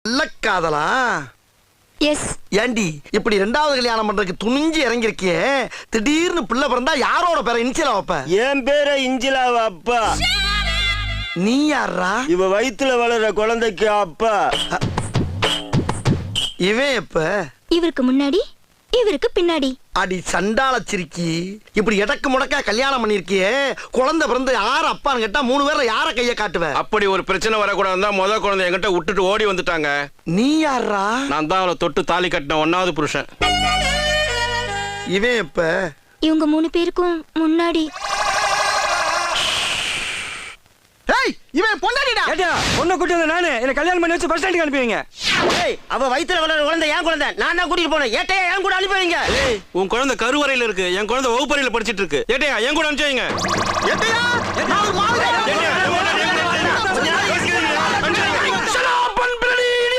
இல்லக்காதலா? S. ஏண்டி இப்படி ரெண்டாவது கல்யாணம் பண்றதுக்கு துணிஞ்சு இறங்கிருக்கியே, திடீர்னு பிள்ளை பிறந்தா யாரோட பேரை இன்சிலா வைப்ப? என் பேரை இஞ்சிலாவ அப்பா. நீ யாரா? இவ வயித்துல வளர்ற குழந்தைக்கு அப்பா. இவன் எப்ப? இவருக்கு முன்னாடி, இவருக்கு பின்னாடி. அடி சண்டால சிரிக்கி, இப்படி எடக்கு முடக்கா கல்யாணம் பண்ணிருக்கியே, குழந்தை பிறந்து யார அப்பான்னு கேட்டா 3 பேர்ல யார கைய காட்டுவ? அப்படி ஒரு பிரச்சனை வரக்கூடாதுதான் முத குழந்தை என்கிட்ட விட்டுட்டு ஓடி வந்துட்டாங்க. நீ யாரா? நான் தான் அவளை தொட்டு தாலி கட்டின 1வது புருஷன். இவன் எப்ப? இவங்க 3 பேருக்கும் முன்னாடி. ஏய், இவன் பொண்டாடிடா. ஏட்டா பொண்ணை கூட்டி வந்த நானு என்ன கல்யாணம் பண்ணி வச்சு பஸ் ஸ்டாண்டுக்கு அனுப்புவீங்க? ஏய், அவ வயித்துல வளர்ற குழந்தை என் குழந்தை. நான் தான் கூட்டிட்டு போனேன். ஏட்டையா என் கூட அனுப்புவீங்க? ஏய், உன் குழந்தை கருவறையில இருக்கு, என் குழந்தை வகுப்பறையில படிச்சிட்டு இருக்கு. ஏட்டையா என் கூட அனுப்பிச்சு வைங்க. எட்டையா? நான் ஒரு மாதிரி.